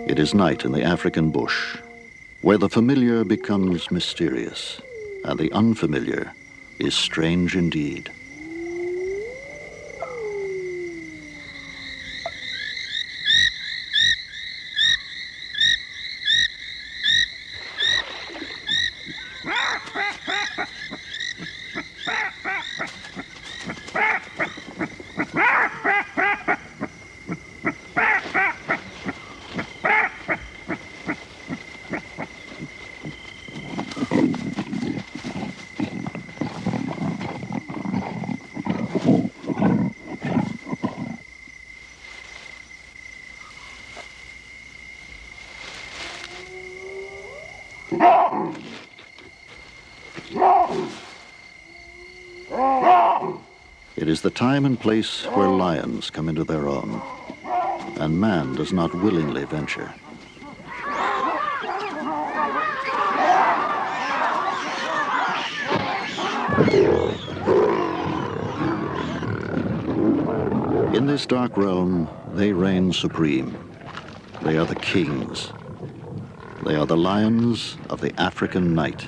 It is night in the African bush, where the familiar becomes mysterious, and the unfamiliar is strange indeed. It is the time and place where lions come into their own, and man does not willingly venture. In this dark realm, they reign supreme. They are the kings. They are the lions of the African night.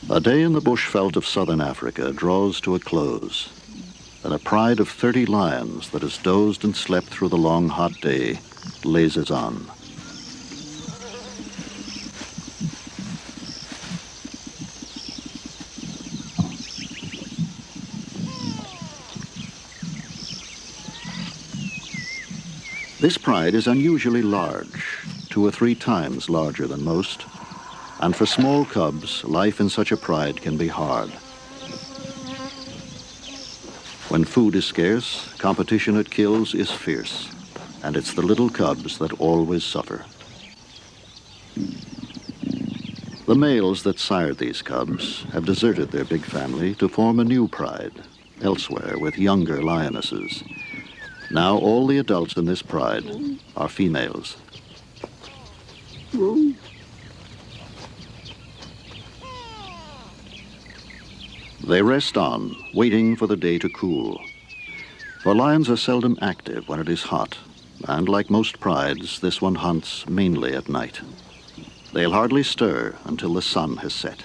A day in the bushveld of southern Africa draws to a close, and a pride of 30 lions that has dozed and slept through the long hot day lazes on. This pride is unusually large, 2 or 3 times larger than most, and for small cubs, life in such a pride can be hard. When food is scarce, competition at kills is fierce, and it's the little cubs that always suffer. The males that sired these cubs have deserted their big family to form a new pride, elsewhere with younger lionesses. Now all the adults in this pride are females. They rest on, waiting for the day to cool. For lions are seldom active when it is hot, and like most prides, this one hunts mainly at night. They'll hardly stir until the sun has set.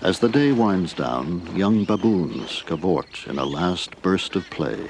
As the day winds down, young baboons cavort in a last burst of play.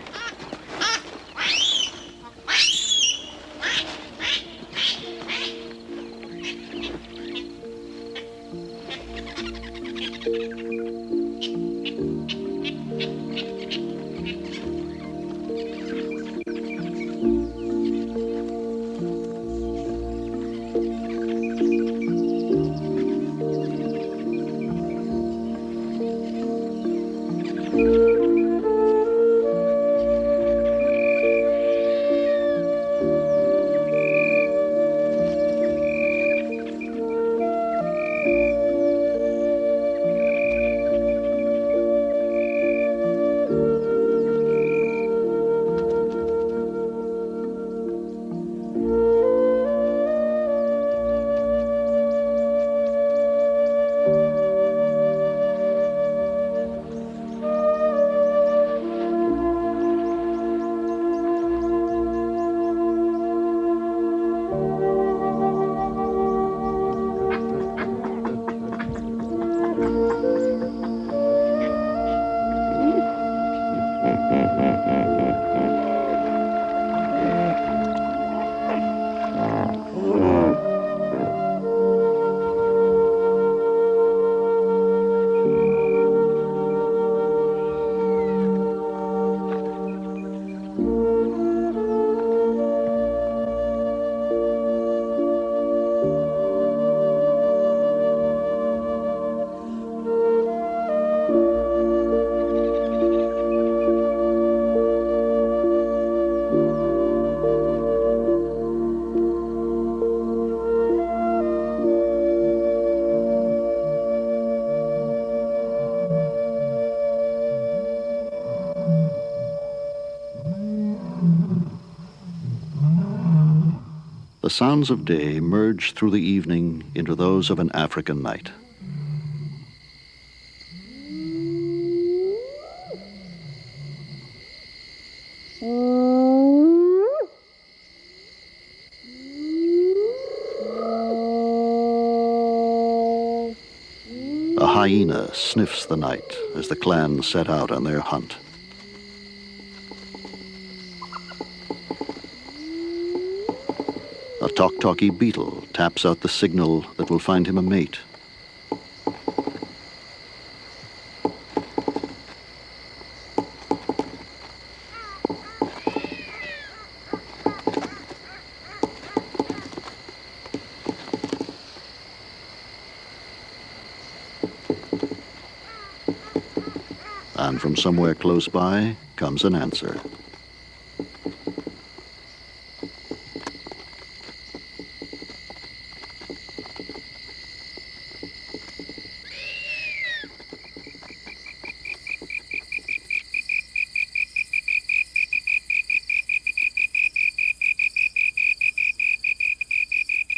sounds of day merge through the evening into those of an African night. A hyena sniffs the night as the clan set out on their hunt. A talkie beetle taps out the signal that will find him a mate. And from somewhere close by comes an answer.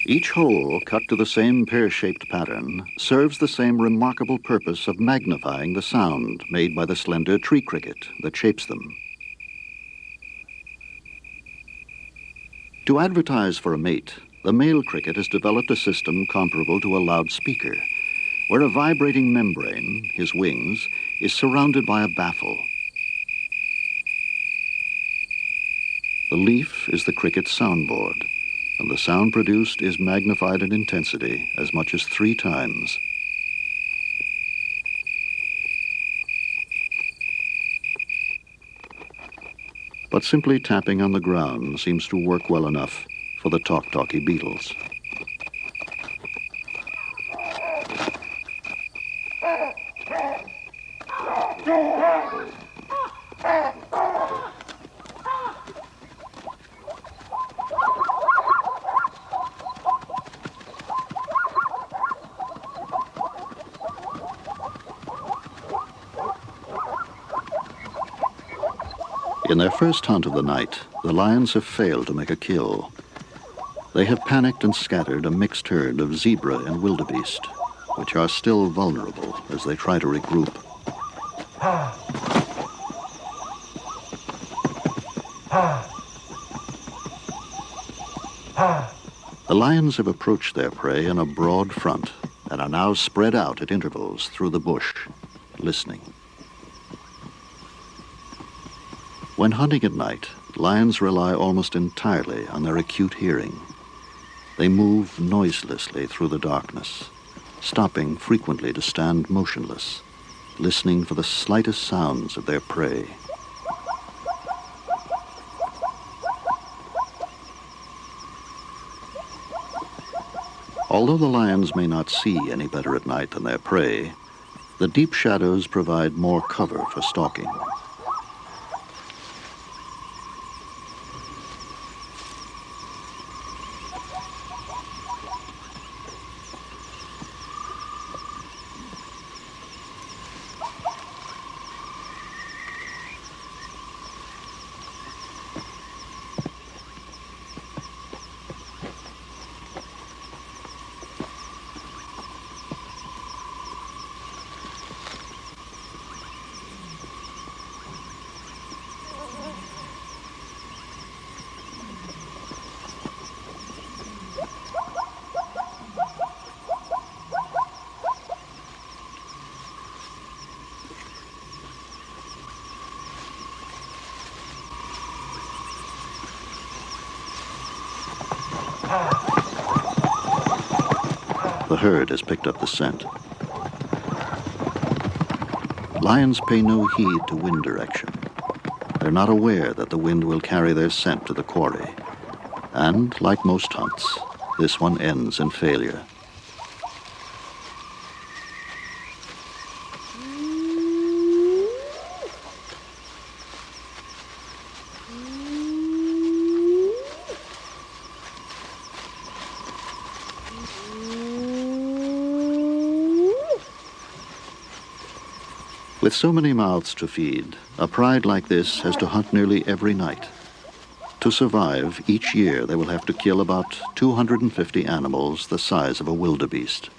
Each hole, cut to the same pear-shaped pattern, serves the same remarkable purpose of magnifying the sound made by the slender tree cricket that shapes them. To advertise for a mate, the male cricket has developed a system comparable to a loudspeaker, where a vibrating membrane, his wings, is surrounded by a baffle. The leaf is the cricket's soundboard, and the sound produced is magnified in intensity as much as 3 times. But simply tapping on the ground seems to work well enough for the talkie beetles. In their first hunt of the night, the lions have failed to make a kill. They have panicked and scattered a mixed herd of zebra and wildebeest, which are still vulnerable as they try to regroup. The lions have approached their prey in a broad front and are now spread out at intervals through the bush, listening. When hunting at night, lions rely almost entirely on their acute hearing. They move noiselessly through the darkness, stopping frequently to stand motionless, listening for the slightest sounds of their prey. Although the lions may not see any better at night than their prey, the deep shadows provide more cover for stalking. The herd has picked up the scent. Lions pay no heed to wind direction. They're not aware that the wind will carry their scent to the quarry. And, like most hunts, this one ends in failure. With so many mouths to feed, a pride like this has to hunt nearly every night. To survive, each year they will have to kill about 250 animals the size of a wildebeest.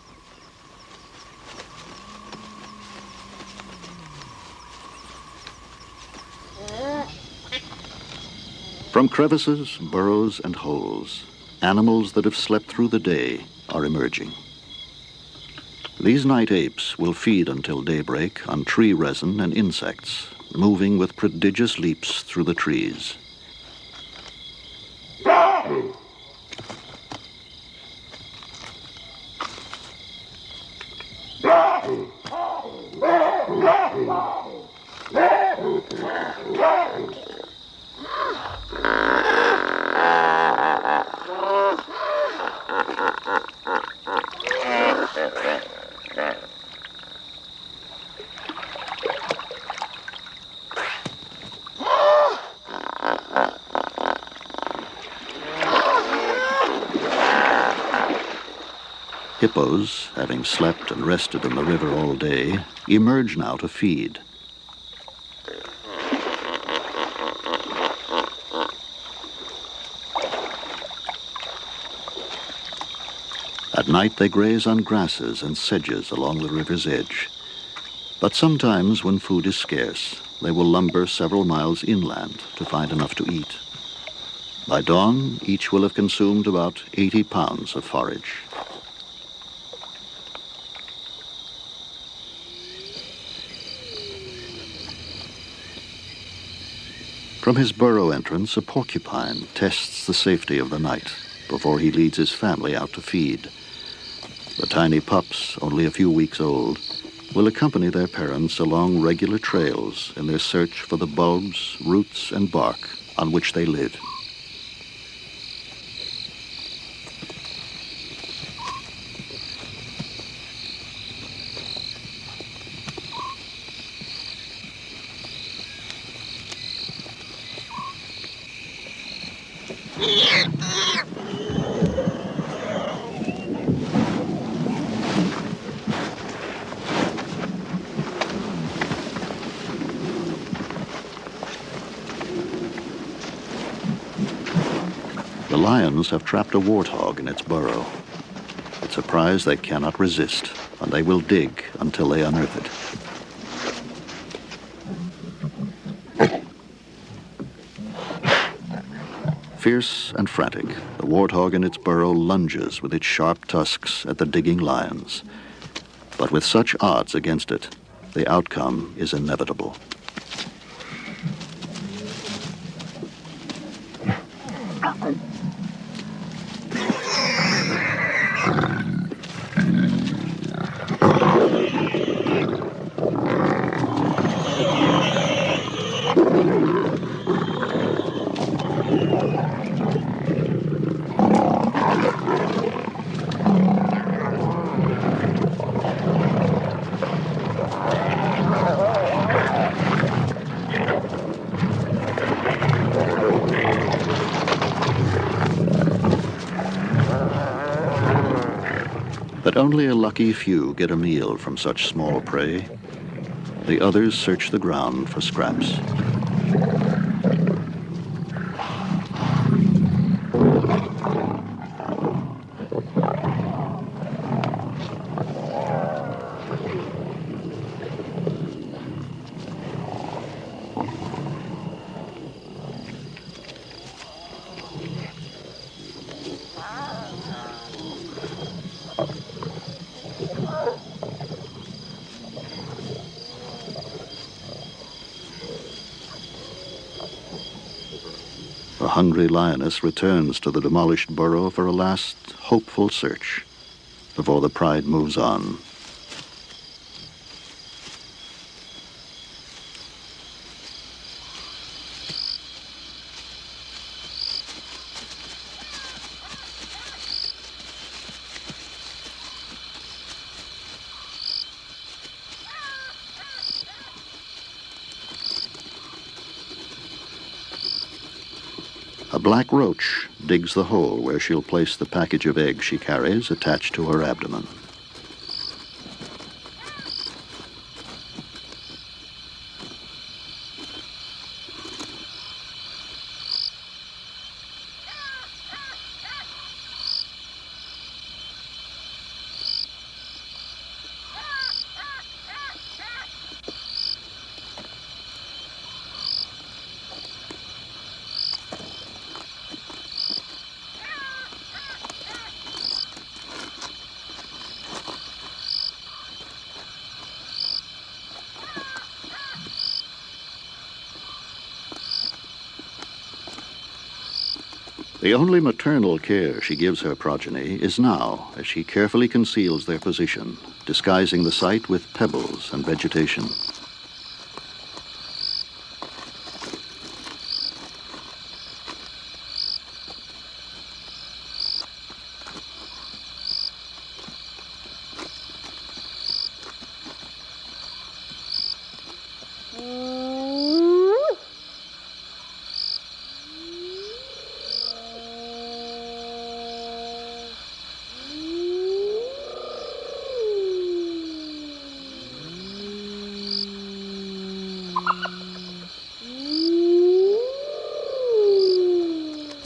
From crevices, burrows, and holes, animals that have slept through the day are emerging. These night apes will feed until daybreak on tree resin and insects, moving with prodigious leaps through the trees. Hippos, having slept and rested in the river all day, emerge now to feed. At night they graze on grasses and sedges along the river's edge. But sometimes, when food is scarce, they will lumber several miles inland to find enough to eat. By dawn, each will have consumed about 80 pounds of forage. From his burrow entrance, a porcupine tests the safety of the night before he leads his family out to feed. The tiny pups, only a few weeks old, will accompany their parents along regular trails in their search for the bulbs, roots, and bark on which they live. The lions have trapped a warthog in its burrow. It's a prize they cannot resist, and they will dig until they unearth it. Fierce and frantic, the warthog in its burrow lunges with its sharp tusks at the digging lions. But with such odds against it, the outcome is inevitable. But only a lucky few get a meal from such small prey. The others search the ground for scraps. The hungry lioness returns to the demolished burrow for a last hopeful search before the pride moves on. A black roach digs the hole where she'll place the package of eggs she carries attached to her abdomen. The only maternal care she gives her progeny is now, as she carefully conceals their position, disguising the site with pebbles and vegetation.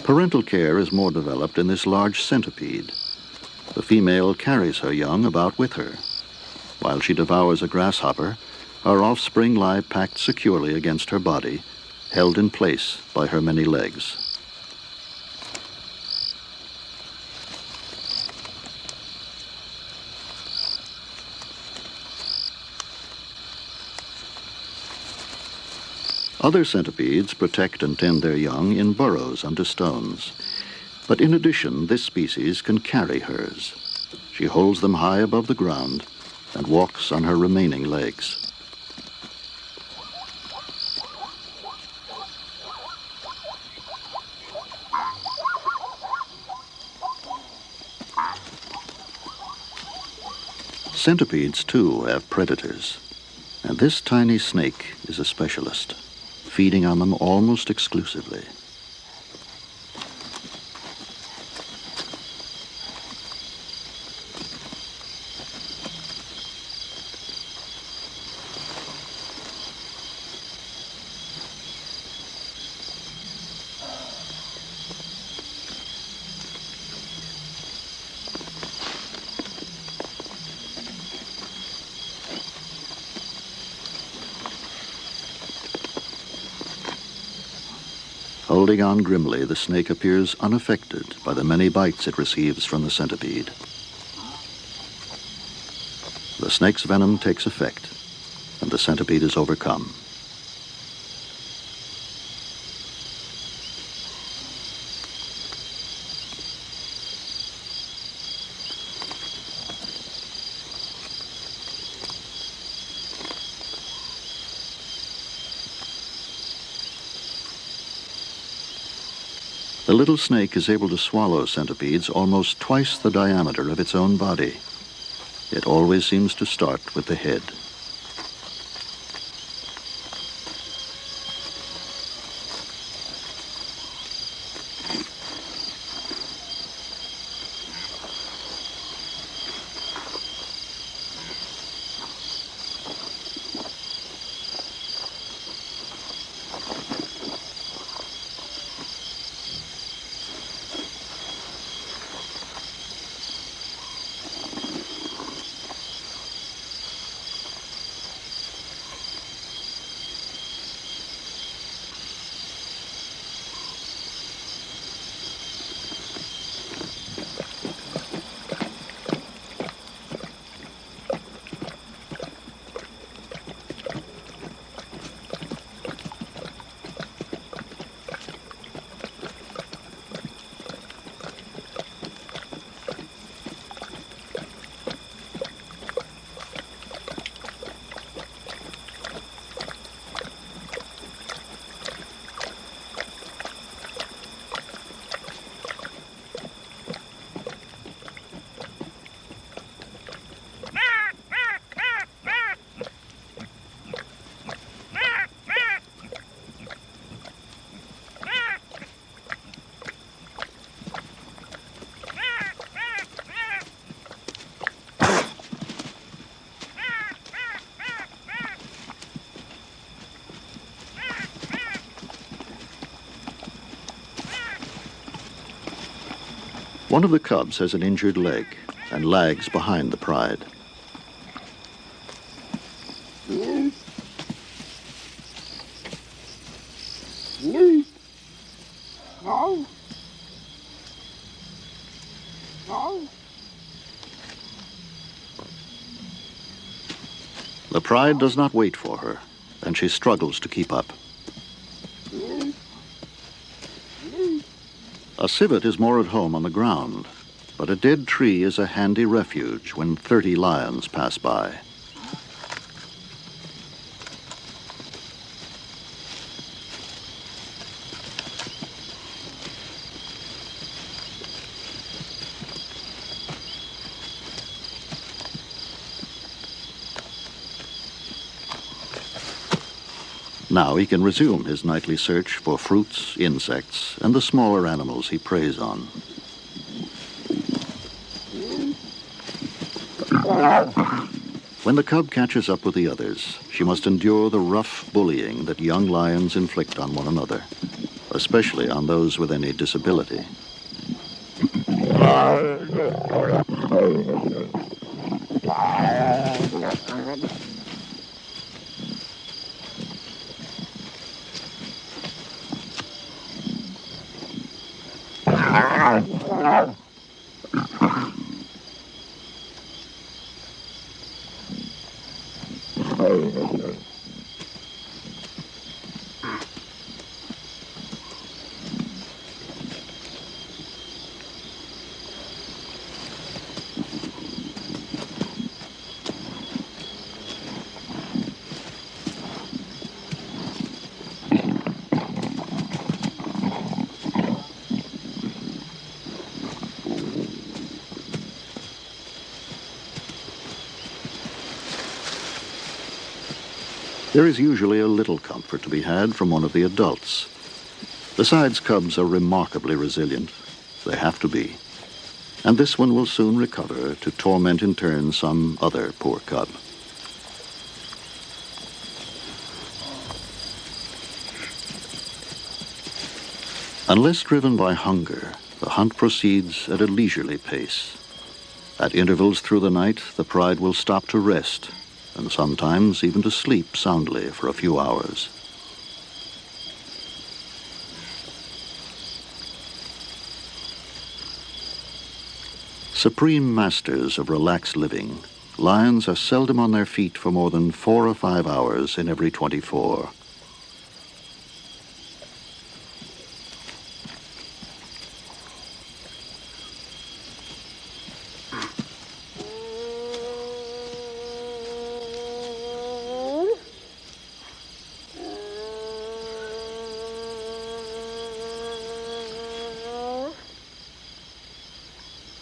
Parental care is more developed in this large centipede. The female carries her young about with her. While she devours a grasshopper, her offspring lie packed securely against her body, held in place by her many legs. Other centipedes protect and tend their young in burrows under stones. But in addition, this species can carry hers. She holds them high above the ground and walks on her remaining legs. Centipedes, too, have predators, and this tiny snake is a specialist, feeding on them almost exclusively. Holding on grimly, the snake appears unaffected by the many bites it receives from the centipede. The snake's venom takes effect, and the centipede is overcome. The little snake is able to swallow centipedes almost twice the diameter of its own body. It always seems to start with the head. One of the cubs has an injured leg and lags behind the pride. The pride does not wait for her, and she struggles to keep up. A civet is more at home on the ground, but a dead tree is a handy refuge when 30 lions pass by. Now he can resume his nightly search for fruits, insects, and the smaller animals he preys on. When the cub catches up with the others, she must endure the rough bullying that young lions inflict on one another, especially on those with any disability. There is usually a little comfort to be had from one of the adults. Besides, cubs are remarkably resilient. They have to be. And this one will soon recover to torment in turn some other poor cub. Unless driven by hunger, the hunt proceeds at a leisurely pace. At intervals through the night, the pride will stop to rest, and sometimes even to sleep soundly for a few hours. Supreme masters of relaxed living, lions are seldom on their feet for more than 4 or 5 hours in every 24.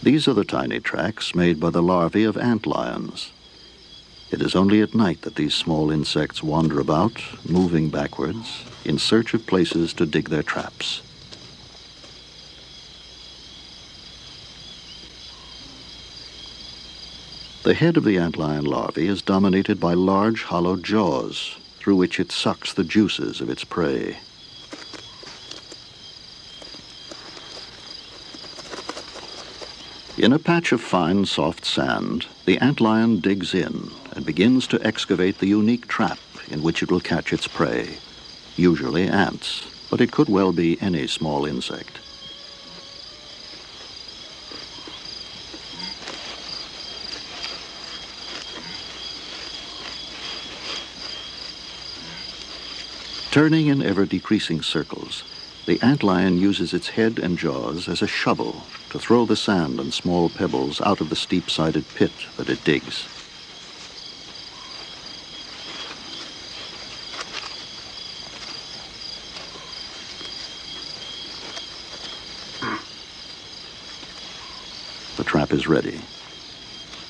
These are the tiny tracks made by the larvae of ant lions. It is only at night that these small insects wander about, moving backwards, in search of places to dig their traps. The head of the antlion larvae is dominated by large hollow jaws, through which it sucks the juices of its prey. In a patch of fine, soft sand, the antlion digs in and begins to excavate the unique trap in which it will catch its prey, usually ants, but it could well be any small insect. Turning in ever-decreasing circles, the antlion uses its head and jaws as a shovel to throw the sand and small pebbles out of the steep-sided pit that it digs. The trap is ready.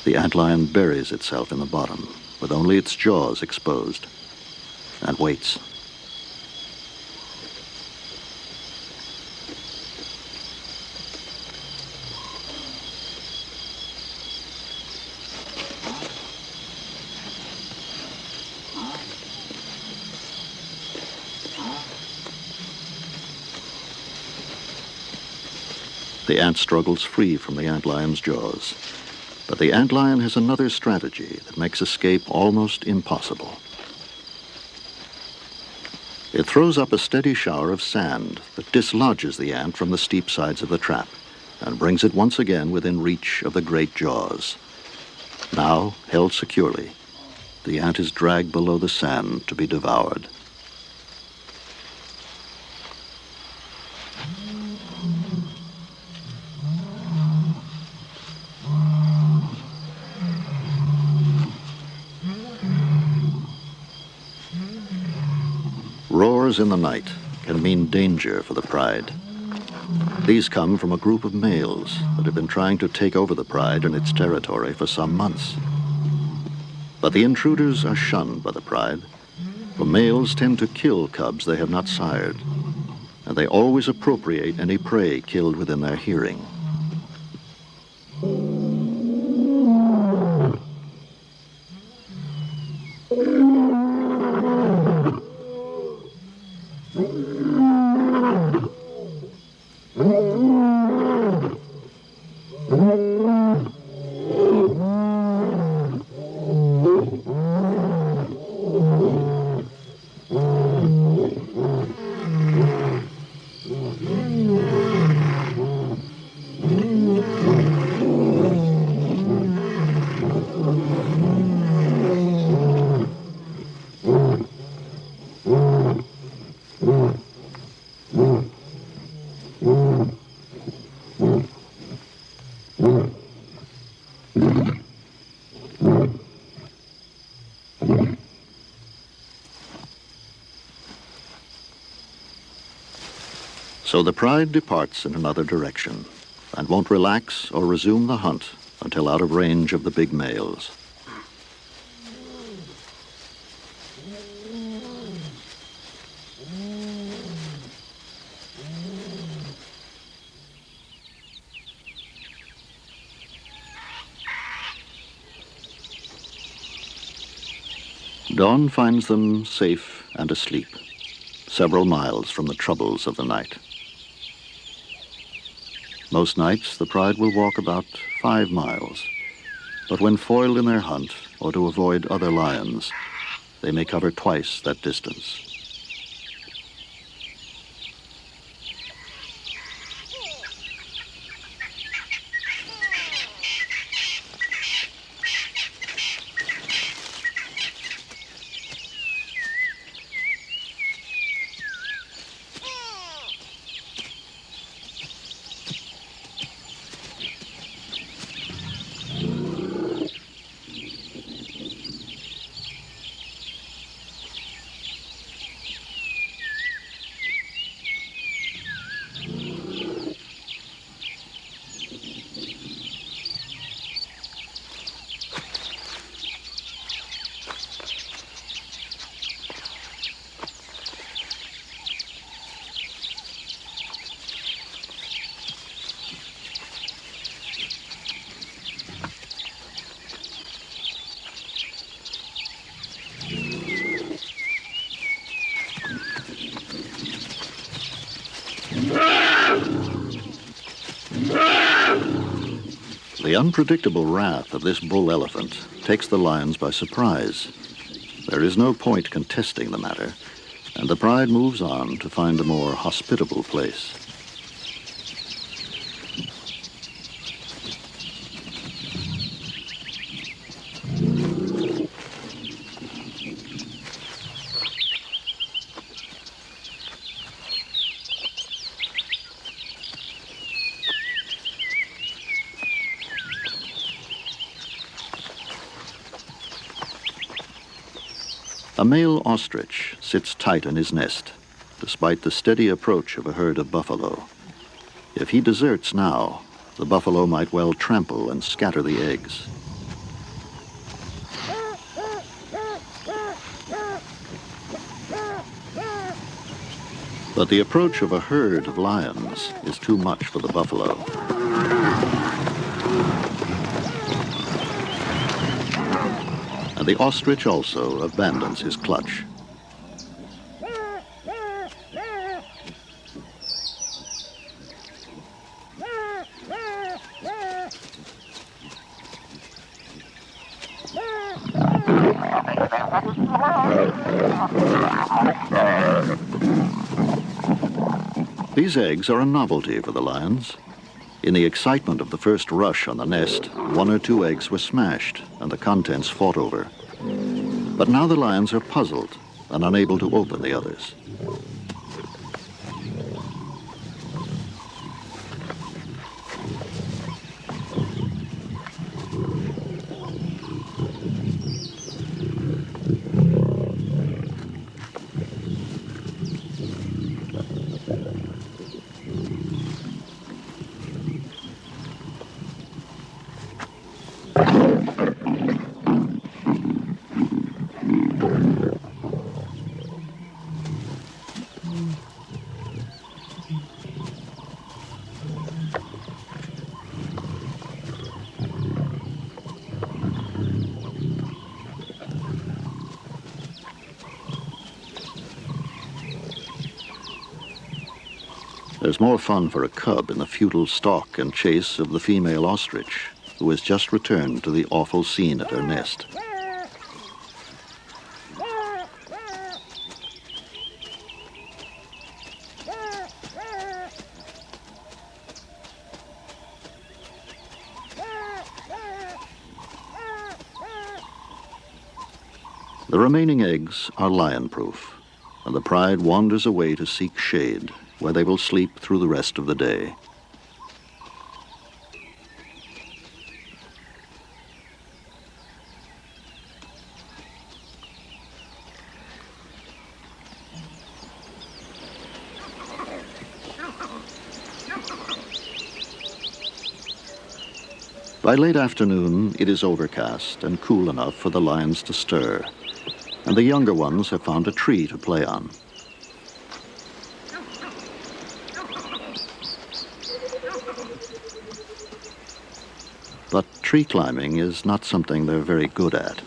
The antlion buries itself in the bottom, with only its jaws exposed, and waits. The ant struggles free from the antlion's jaws, but the antlion has another strategy that makes escape almost impossible. It throws up a steady shower of sand that dislodges the ant from the steep sides of the trap and brings it once again within reach of the great jaws. Now, held securely, the ant is dragged below the sand to be devoured. Hours in the night can mean danger for the pride. These come from a group of males that have been trying to take over the pride and its territory for some months. But the intruders are shunned by the pride, for males tend to kill cubs they have not sired, and they always appropriate any prey killed within their hearing. So the pride departs in another direction and won't relax or resume the hunt until out of range of the big males. Dawn finds them safe and asleep, several miles from the troubles of the night. Most nights, the pride will walk about 5 miles, but when foiled in their hunt or to avoid other lions, they may cover twice that distance. The unpredictable wrath of this bull elephant takes the lions by surprise. There is no point contesting the matter, and the pride moves on to find a more hospitable place. A male ostrich sits tight in his nest, despite the steady approach of a herd of buffalo. If he deserts now, the buffalo might well trample and scatter the eggs. But the approach of a herd of lions is too much for the buffalo. And the ostrich also abandons his clutch. These eggs are a novelty for the lions. In the excitement of the first rush on the nest, 1 or 2 eggs were smashed and the contents fought over. But now the lions are puzzled and unable to open the others. There's more fun for a cub in the futile stalk and chase of the female ostrich, who has just returned to the awful scene at her nest. The remaining eggs are lion-proof, and the pride wanders away to seek shade, where they will sleep through the rest of the day. By late afternoon, it is overcast and cool enough for the lions to stir, and the younger ones have found a tree to play on. But tree climbing is not something they're very good at.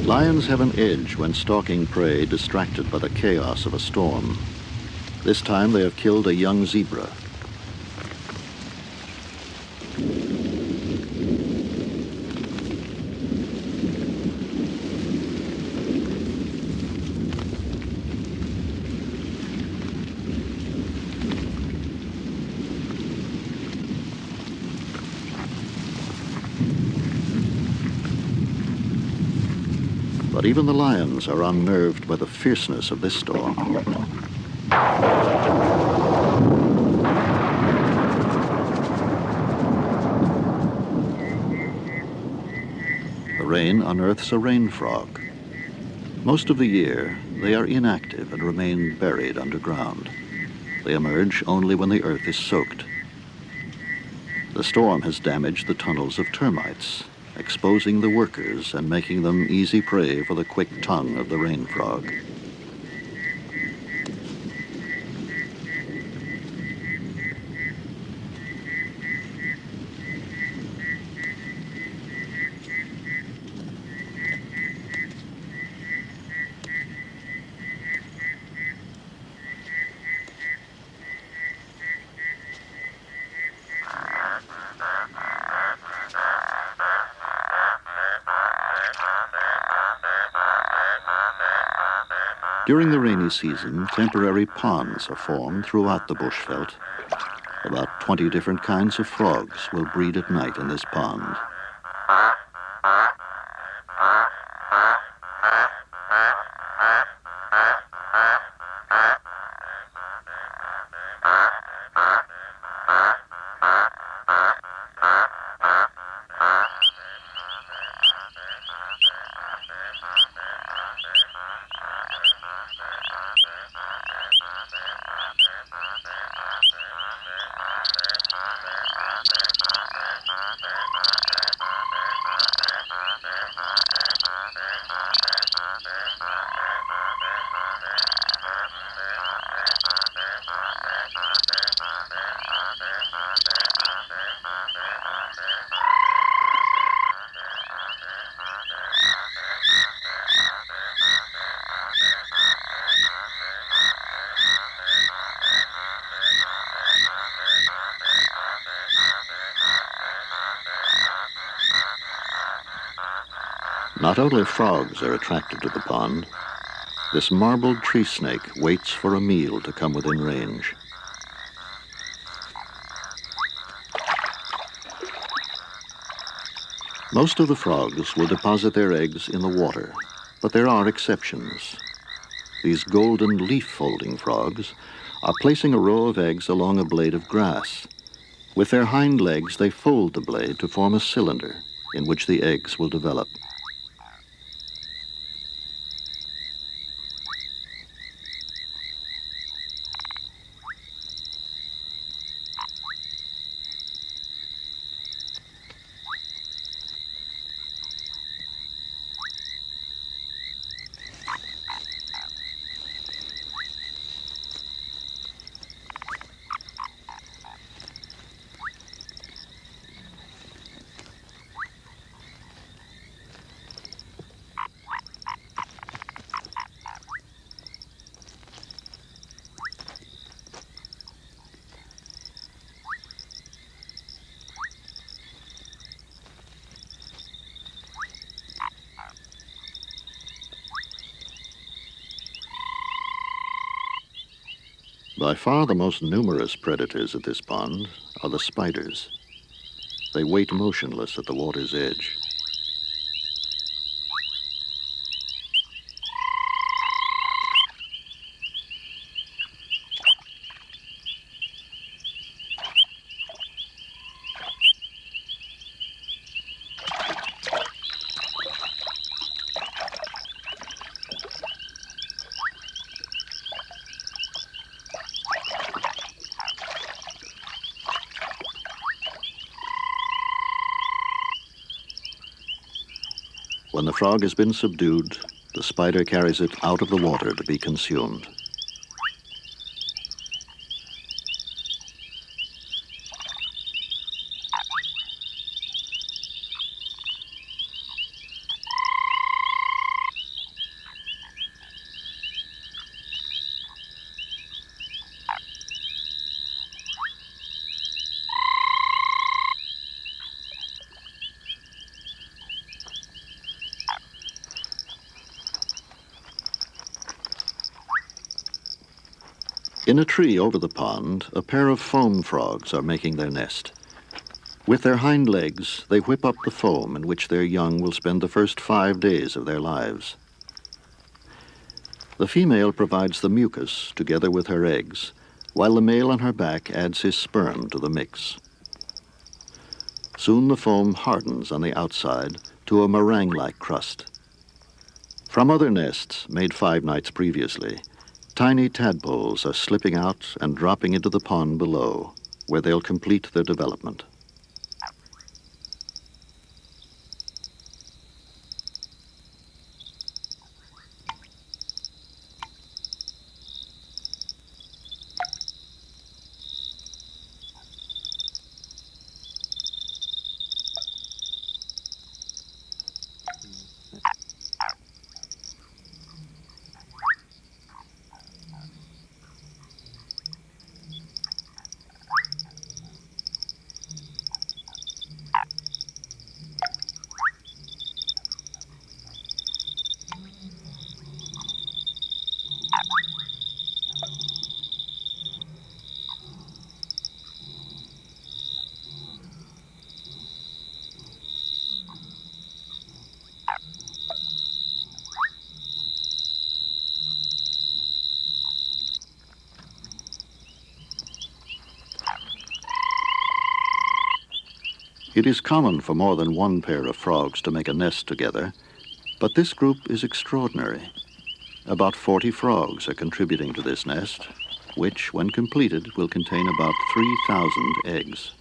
Lions have an edge when stalking prey distracted by the chaos of a storm. This time they have killed a young zebra. But even the lions are unnerved by the fierceness of this storm. The rain unearths a rain frog. Most of the year, they are inactive and remain buried underground. They emerge only when the earth is soaked. The storm has damaged the tunnels of termites, exposing the workers and making them easy prey for the quick tongue of the rain frog. During the rainy season, temporary ponds are formed throughout the bushveld. 20 different kinds of frogs will breed at night in this pond. Not only frogs are attracted to the pond, this marbled tree snake waits for a meal to come within range. Most of the frogs will deposit their eggs in the water, but there are exceptions. These golden leaf-folding frogs are placing a row of eggs along a blade of grass. With their hind legs, they fold the blade to form a cylinder in which the eggs will develop. By far the most numerous predators at this pond are the spiders. They wait motionless at the water's edge. When the frog has been subdued, the spider carries it out of the water to be consumed. In a tree over the pond, a pair of foam frogs are making their nest. With their hind legs, they whip up the foam in which their young will spend the first 5 days of their lives. The female provides the mucus together with her eggs, while the male on her back adds his sperm to the mix. Soon the foam hardens on the outside to a meringue-like crust. From other nests made 5 nights previously, tiny tadpoles are slipping out and dropping into the pond below, where they'll complete their development. It is common for more than one pair of frogs to make a nest together, but this group is extraordinary. About 40 frogs are contributing to this nest, which, when completed, will contain about 3,000 eggs.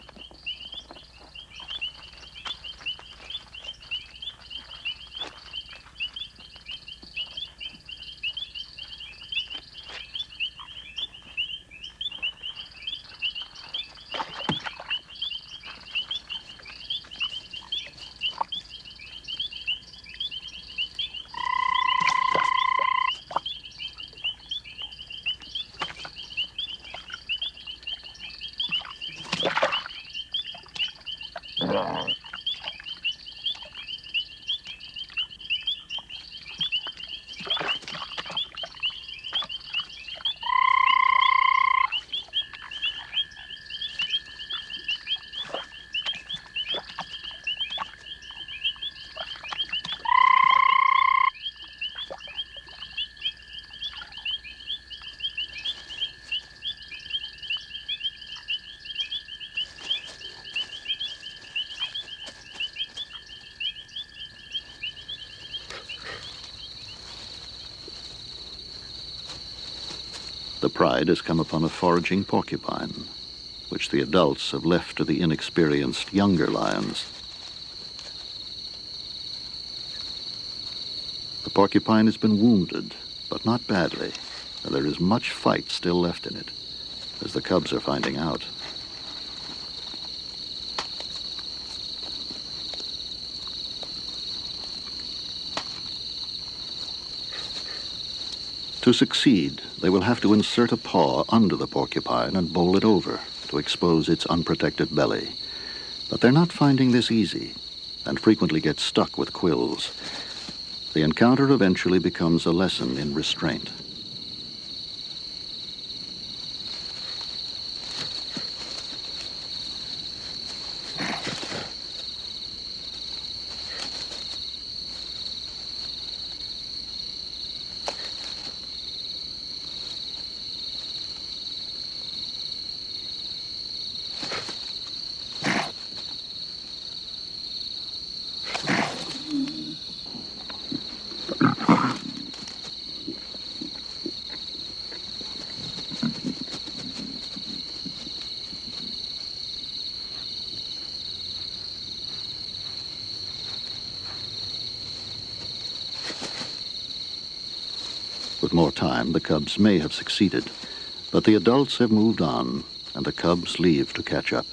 The pride has come upon a foraging porcupine, which the adults have left to the inexperienced younger lions. The porcupine has been wounded, but not badly, and there is much fight still left in it, as the cubs are finding out. To succeed, they will have to insert a paw under the porcupine and bowl it over to expose its unprotected belly. But they're not finding this easy and frequently get stuck with quills. The encounter eventually becomes a lesson in restraint. With more time, the cubs may have succeeded, but the adults have moved on, and the cubs leave to catch up.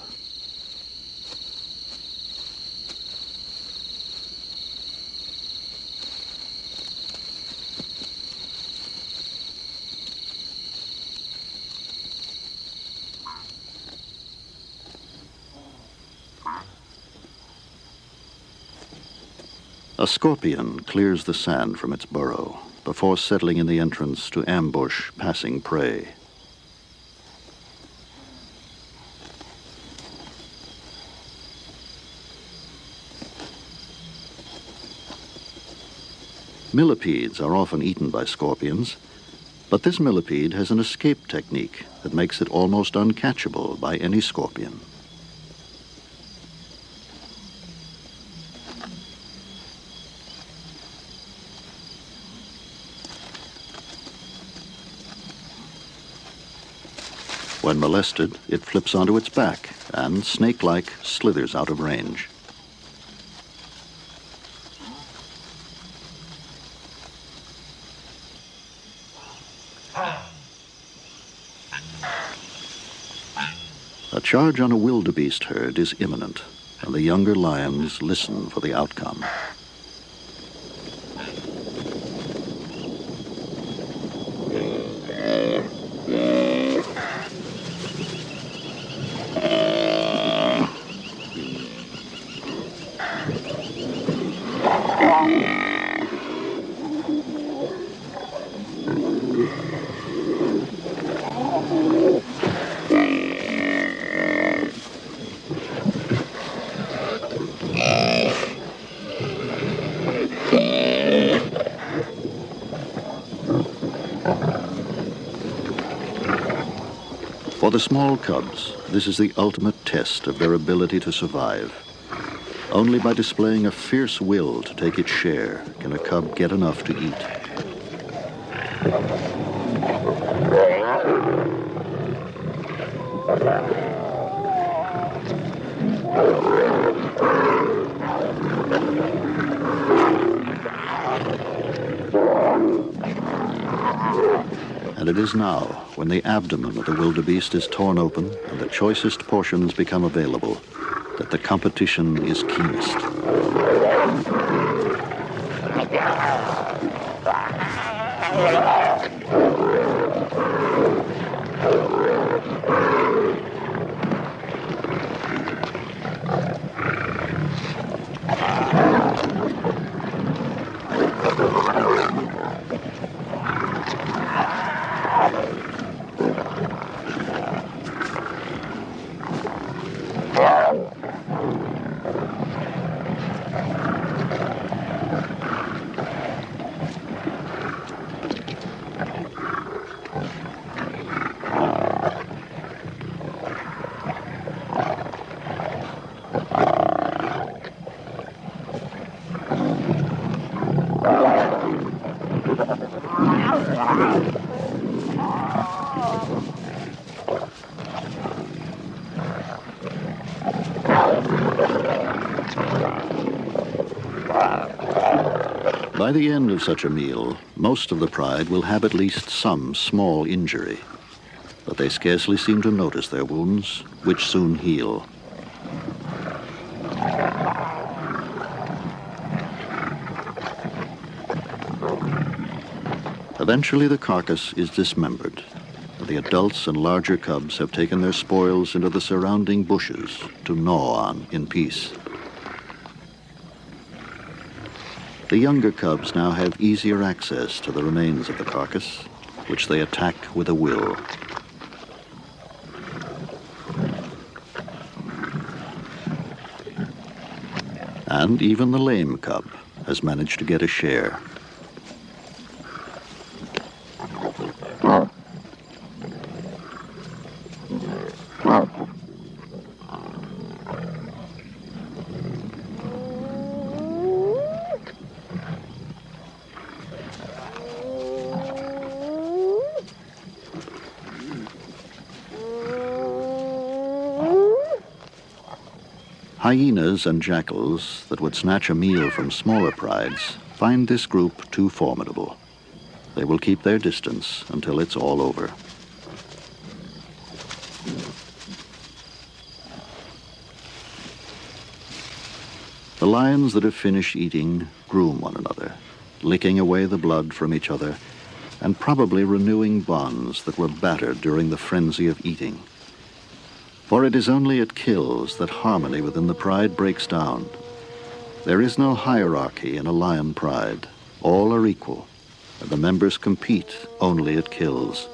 A scorpion clears the sand from its burrow before settling in the entrance to ambush passing prey. Millipedes are often eaten by scorpions, but this millipede has an escape technique that makes it almost uncatchable by any scorpion. When molested, it flips onto its back and, snake-like, slithers out of range. A charge on a wildebeest herd is imminent, and the younger lions listen for the outcome. For the small cubs, this is the ultimate test of their ability to survive. Only by displaying a fierce will to take its share can a cub get enough to eat. And it is now, when the abdomen of the wildebeest is torn open and the choicest portions become available, that the competition is keenest. By the end of such a meal, most of the pride will have at least some small injury, but they scarcely seem to notice their wounds, which soon heal. Eventually the carcass is dismembered, and the adults and larger cubs have taken their spoils into the surrounding bushes to gnaw on in peace. The younger cubs now have easier access to the remains of the carcass, which they attack with a will. And even the lame cub has managed to get a share. Hyenas and jackals that would snatch a meal from smaller prides find this group too formidable. They will keep their distance until it's all over. The lions that have finished eating groom one another, licking away the blood from each other, and probably renewing bonds that were battered during the frenzy of eating. For it is only at kills that harmony within the pride breaks down. There is no hierarchy in a lion pride. All are equal, and the members compete only at kills.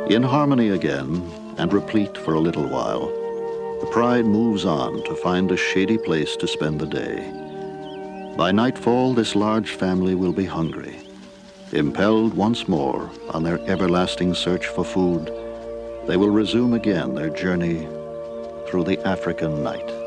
In harmony again, and replete for a little while, the pride moves on to find a shady place to spend the day. By nightfall, this large family will be hungry. Impelled once more on their everlasting search for food, they will resume again their journey through the African night.